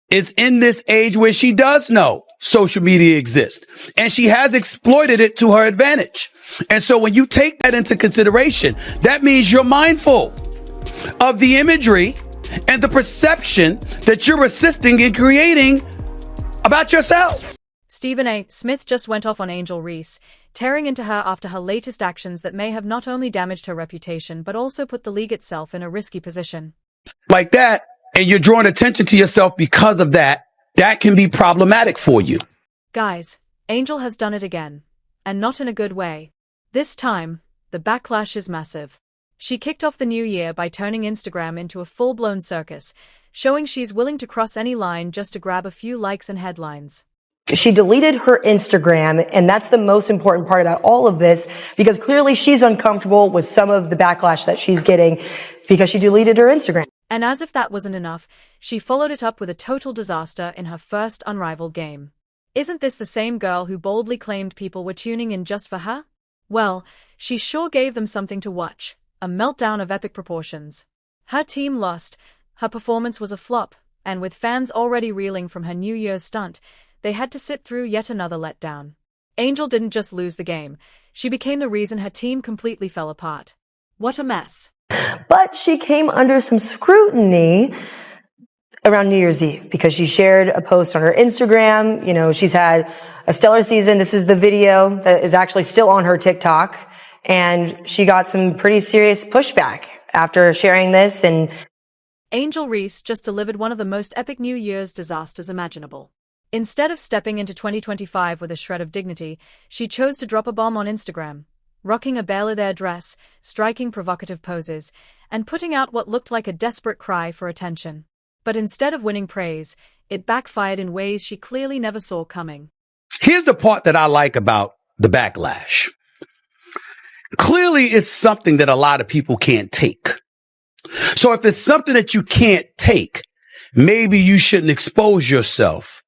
is in this age where she does know social media exists and she has exploited it to her advantage. And so when you take that into consideration, that means you're mindful of the imagery and the perception that you're assisting in creating about yourself. Stephen A. Smith just went off on Angel Reese, tearing into her after her latest actions that may have not only damaged her reputation but also put the league itself in a risky position. Like that, and you're drawing attention to yourself because of that, that can be problematic for you. Guys, Angel has done it again. And not in a good way. This time, the backlash is massive. She kicked off the new year by turning Instagram into a full-blown circus, showing she's willing to cross any line just to grab a few likes and headlines. She deleted her Instagram, and that's the most important part about all of this, because clearly she's uncomfortable with some of the backlash that she's getting because she deleted her Instagram. And as if that wasn't enough, she followed it up with a total disaster in her first unrivaled game. Isn't this the same girl who boldly claimed people were tuning in just for her? Well, she sure gave them something to watch, a meltdown of epic proportions. Her team lost, her performance was a flop, and with fans already reeling from her New Year's stunt, they had to sit through yet another letdown. Angel didn't just lose the game, she became the reason her team completely fell apart. What a mess. But she came under some scrutiny around New Year's Eve because she shared a post on her Instagram. You know, she's had a stellar season. This is the video that is actually still on her TikTok. And she got some pretty serious pushback after sharing this. And Angel Reese just delivered one of the most epic New Year's disasters imaginable. Instead of stepping into 2025 with a shred of dignity, she chose to drop a bomb on Instagram, rocking a Belle There dress, striking provocative poses, and putting out what looked like a desperate cry for attention. But instead of winning praise, it backfired in ways she clearly never saw coming. Here's the part that I like about the backlash. Clearly, it's something that a lot of people can't take. So if it's something that you can't take, maybe you shouldn't expose yourself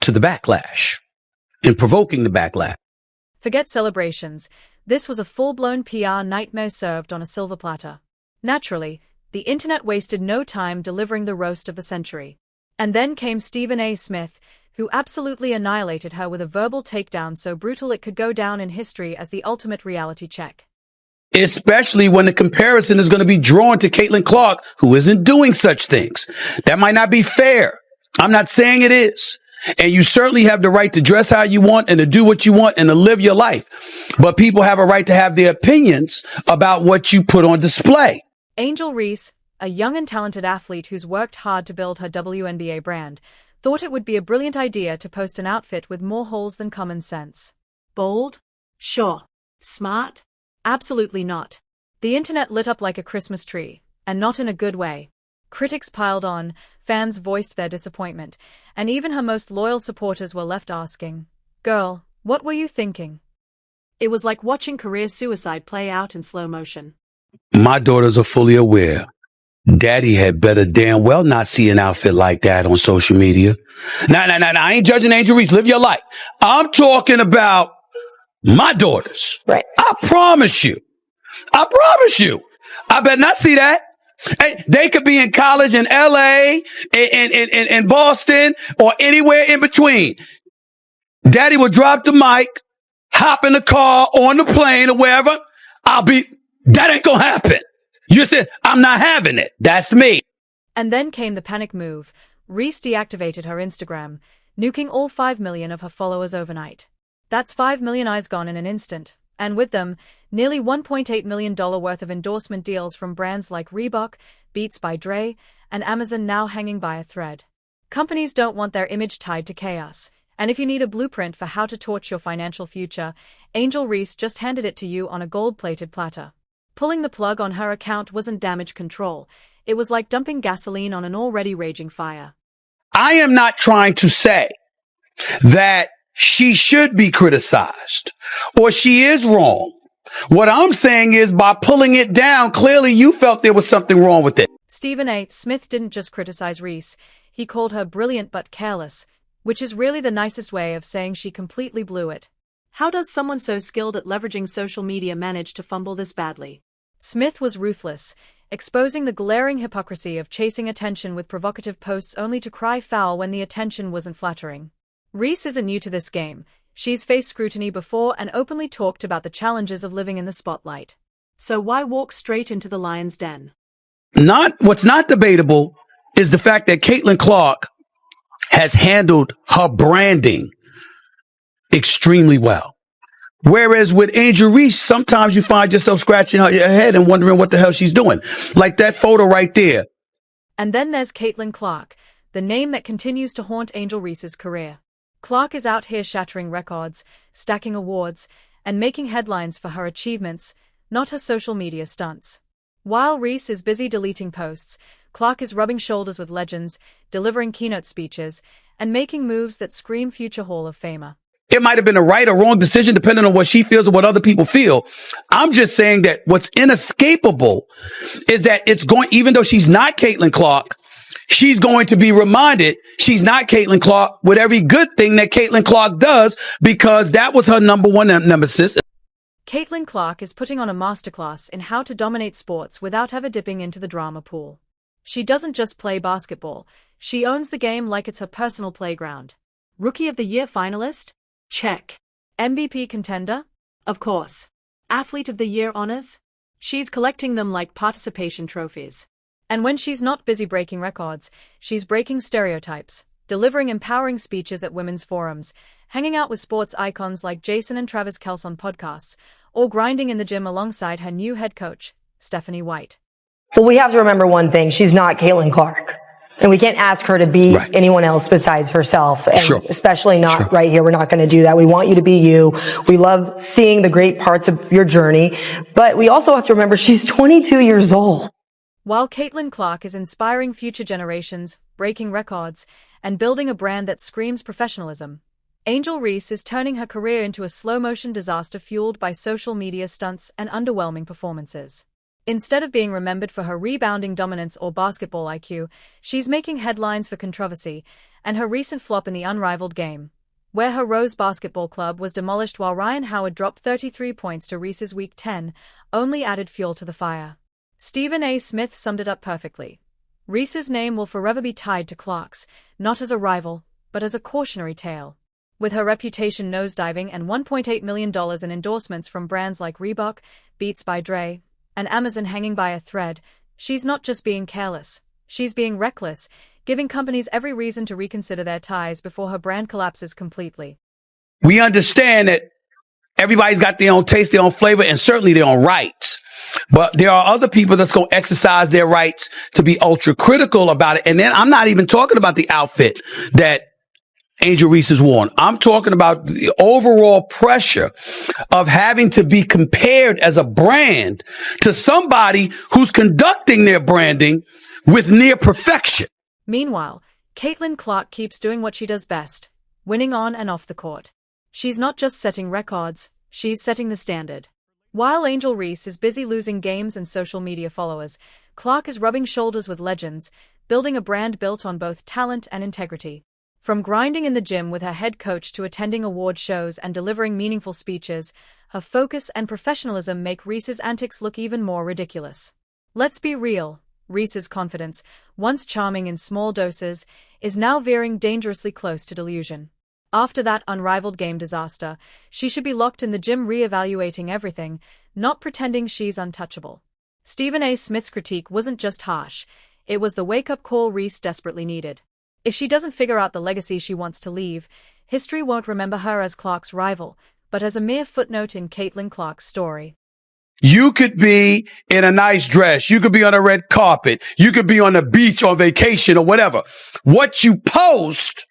to the backlash and provoking the backlash. Forget celebrations. This was a full-blown PR nightmare served on a silver platter. Naturally, the internet wasted no time delivering the roast of the century. And then came Stephen A. Smith, who absolutely annihilated her with a verbal takedown so brutal it could go down in history as the ultimate reality check. Especially when the comparison is going to be drawn to Caitlin Clark, who isn't doing such things. That might not be fair. I'm not saying it is. And you certainly have the right to dress how you want and to do what you want and to live your life. But people have a right to have their opinions about what you put on display. Angel Reese, a young and talented athlete who's worked hard to build her WNBA brand, thought it would be a brilliant idea to post an outfit with more holes than common sense. Bold? Sure. Smart? Absolutely not. The internet lit up like a Christmas tree, and not in a good way. Critics piled on, fans voiced their disappointment, and even her most loyal supporters were left asking, "Girl, what were you thinking?" It was like watching career suicide play out in slow motion. My daughters are fully aware. Daddy had better damn well not see an outfit like that on social media. Nah, I ain't judging Angel Reese. Live your life. I'm talking about my daughters. Right. I promise you. I better not see that. Hey, they could be in college in LA, in Boston, or anywhere in between. Daddy will drop the mic, hop in the car, on the plane, or wherever. That ain't gonna happen. You said, I'm not having it. That's me. And then came the panic move. Reese deactivated her Instagram, nuking all 5 million of her followers overnight. That's 5 million eyes gone in an instant, and with them, nearly $1.8 million worth of endorsement deals from brands like Reebok, Beats by Dre, and Amazon now hanging by a thread. Companies don't want their image tied to chaos, and if you need a blueprint for how to torch your financial future, Angel Reese just handed it to you on a gold-plated platter. Pulling the plug on her account wasn't damage control. It was like dumping gasoline on an already raging fire. I am not trying to say that she should be criticized or she is wrong. What I'm saying is by pulling it down, clearly you felt there was something wrong with it. Stephen A. Smith didn't just criticize Reese. He called her brilliant but careless, which is really the nicest way of saying she completely blew it. How does someone so skilled at leveraging social media manage to fumble this badly? Smith was ruthless. exposing the glaring hypocrisy of chasing attention with provocative posts only to cry foul when the attention wasn't flattering. Reese isn't new to this game. She's faced scrutiny before and openly talked about the challenges of living in the spotlight. So why walk straight into the lion's den? What's not debatable is the fact that Caitlin Clark has handled her branding extremely well. Whereas with Angel Reese, sometimes you find yourself scratching your head and wondering what the hell she's doing. Like that photo right there. And then there's Caitlin Clark, the name that continues to haunt Angel Reese's career. Clark is out here shattering records, stacking awards, and making headlines for her achievements, not her social media stunts. While Reese is busy deleting posts, Clark is rubbing shoulders with legends, delivering keynote speeches, and making moves that scream future Hall of Famer. It might have been a right or wrong decision depending on what she feels or what other people feel. I'm just saying that what's inescapable is that even though she's not Caitlin Clark, she's going to be reminded she's not Caitlin Clark with every good thing that Caitlin Clark does, because that was her number one nemesis. Caitlin Clark is putting on a masterclass in how to dominate sports without ever dipping into the drama pool. She doesn't just play basketball, she owns the game like it's her personal playground. Rookie of the Year finalist? Check. MVP contender? Of course. Athlete of the Year honors? She's collecting them like participation trophies. And when she's not busy breaking records, she's breaking stereotypes, delivering empowering speeches at women's forums, hanging out with sports icons like Jason and Travis Kelce on podcasts, or grinding in the gym alongside her new head coach, Stephanie White. Well, we have to remember one thing. She's not Caitlin Clark. And we can't ask her to be anyone else besides herself. And especially not right here. We're not going to do that. We want you to be you. We love seeing the great parts of your journey. But we also have to remember she's 22 years old. While Caitlin Clark is inspiring future generations, breaking records, and building a brand that screams professionalism, Angel Reese is turning her career into a slow-motion disaster fueled by social media stunts and underwhelming performances. Instead of being remembered for her rebounding dominance or basketball IQ, she's making headlines for controversy and her recent flop in the unrivaled game, where her Rose Basketball Club was demolished while Ryan Howard dropped 33 points to Reese's Week 10, only added fuel to the fire. Stephen A. Smith summed it up perfectly. Reese's name will forever be tied to Clark's, not as a rival, but as a cautionary tale. With her reputation nosediving and $1.8 million in endorsements from brands like Reebok, Beats by Dre, and Amazon hanging by a thread, she's not just being careless, she's being reckless, giving companies every reason to reconsider their ties before her brand collapses completely. We understand that everybody's got their own taste, their own flavor, and certainly their own rights. But there are other people that's going to exercise their rights to be ultra critical about it. And then I'm not even talking about the outfit that Angel Reese has worn. I'm talking about the overall pressure of having to be compared as a brand to somebody who's conducting their branding with near perfection. Meanwhile, Caitlin Clark keeps doing what she does best, winning on and off the court. She's not just setting records, she's setting the standard. While Angel Reese is busy losing games and social media followers, Clark is rubbing shoulders with legends, building a brand built on both talent and integrity. From grinding in the gym with her head coach to attending award shows and delivering meaningful speeches, her focus and professionalism make Reese's antics look even more ridiculous. Let's be real, Reese's confidence, once charming in small doses, is now veering dangerously close to delusion. After that unrivaled game disaster, she should be locked in the gym re-evaluating everything, not pretending she's untouchable. Stephen A. Smith's critique wasn't just harsh, it was the wake-up call Reese desperately needed. If she doesn't figure out the legacy she wants to leave, history won't remember her as Clark's rival, but as a mere footnote in Caitlin Clark's story. You could be in a nice dress. You could be on a red carpet. You could be on the beach on vacation or whatever. What you post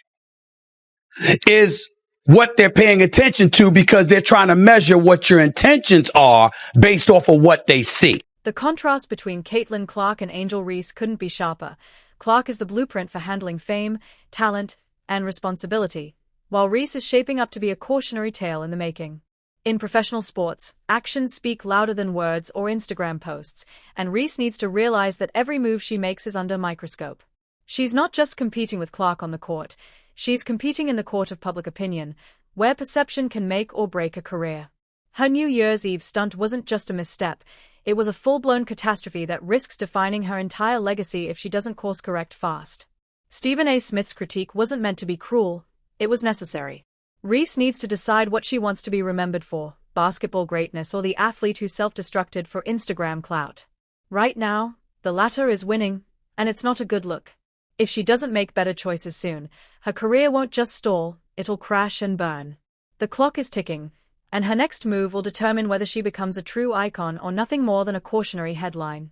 is what they're paying attention to because they're trying to measure what your intentions are based off of what they see. The contrast between Caitlin Clark and Angel Reese couldn't be sharper. Clark is the blueprint for handling fame, talent, and responsibility, while Reese is shaping up to be a cautionary tale in the making. In professional sports, actions speak louder than words or Instagram posts, and Reese needs to realize that every move she makes is under a microscope. She's not just competing with Clark on the court, she's competing in the court of public opinion, where perception can make or break a career. Her New Year's Eve stunt wasn't just a misstep, It was a full-blown catastrophe that risks defining her entire legacy if she doesn't course-correct fast. Stephen A. Smith's critique wasn't meant to be cruel, it was necessary. Reese needs to decide what she wants to be remembered for, basketball greatness or the athlete who self-destructed for Instagram clout. Right now, the latter is winning, and it's not a good look. If she doesn't make better choices soon, her career won't just stall, it'll crash and burn. The clock is ticking, and her next move will determine whether she becomes a true icon or nothing more than a cautionary headline.